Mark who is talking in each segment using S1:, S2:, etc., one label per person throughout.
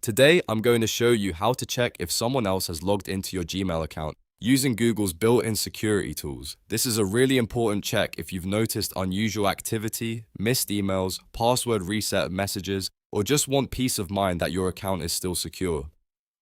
S1: Today, I'm going to show you how to check if someone else has logged into your Gmail account using Google's built-in security tools. This is a really important check if you've noticed unusual activity, missed emails, password reset messages, or just want peace of mind that your account is still secure.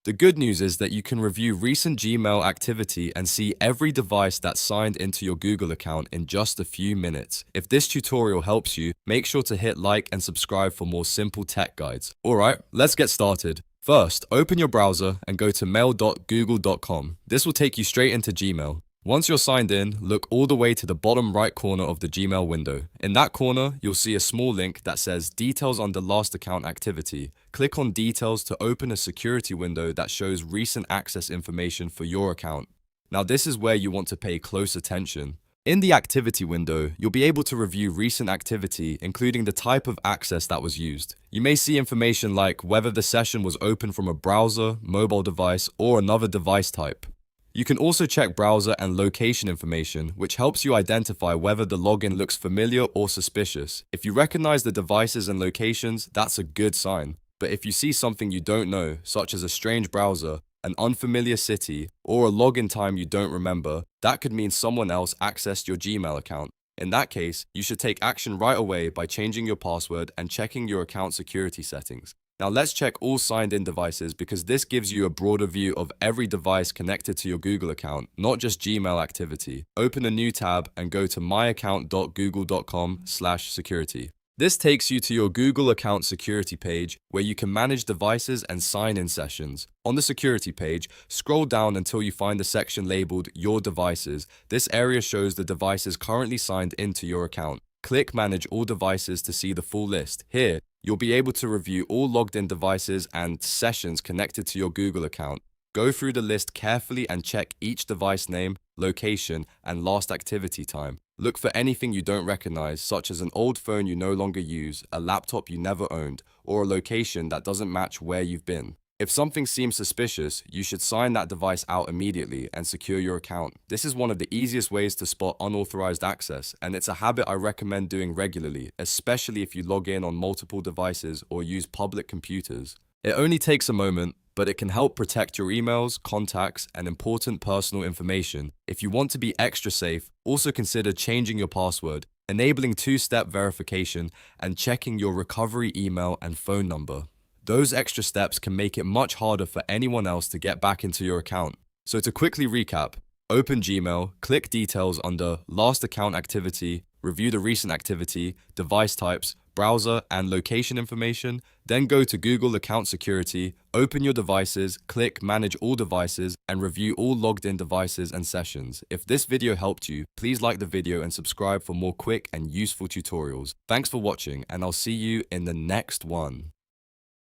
S1: The good news is that you can review recent Gmail activity and see every device that's signed into your Google account in just a few minutes. If this tutorial helps you, make sure to hit like and subscribe for more simple tech guides. Alright, let's get started. First, open your browser and go to mail.google.com. This will take you straight into Gmail. Once you're signed in, look all the way to the bottom right corner of the Gmail window. In that corner, you'll see a small link that says Details under Last Account Activity. Click on Details to open a security window that shows recent access information for your account. Now this is where you want to pay close attention. In the activity window, you'll be able to review recent activity, including the type of access that was used. You may see information like whether the session was open from a browser, mobile device, or another device type. You can also check browser and location information, which helps you identify whether the login looks familiar or suspicious. If you recognize the devices and locations, that's a good sign. But if you see something you don't know, such as a strange browser, an unfamiliar city, or a login time you don't remember, that could mean someone else accessed your Gmail account. In that case, you should take action right away by changing your password and checking your account security settings. Now let's check all signed in devices because this gives you a broader view of every device connected to your Google account, not just Gmail activity. Open a new tab and go to myaccount.google.com/security. This takes you to your Google account security page where you can manage devices and sign in sessions. On the security page, scroll down until you find the section labeled Your Devices. This area shows the devices currently signed into your account. Click Manage All Devices to see the full list. Here, you'll be able to review all logged in devices and sessions connected to your Google account. Go through the list carefully and check each device name, location, and last activity time. Look for anything you don't recognize, such as an old phone you no longer use, a laptop you never owned, or a location that doesn't match where you've been. If something seems suspicious, you should sign that device out immediately and secure your account. This is one of the easiest ways to spot unauthorized access, and it's a habit I recommend doing regularly, especially if you log in on multiple devices or use public computers. It only takes a moment, but it can help protect your emails, contacts, and important personal information. If you want to be extra safe, also consider changing your password, enabling two-step verification, and checking your recovery email and phone number. Those extra steps can make it much harder for anyone else to get back into your account. So to quickly recap, open Gmail, click Details under Last Account Activity, review the recent activity, device types, browser, and location information, then go to Google Account Security, open your devices, click Manage All Devices, and review all logged in devices and sessions. If this video helped you, please like the video and subscribe for more quick and useful tutorials. Thanks for watching, and I'll see you in the next one.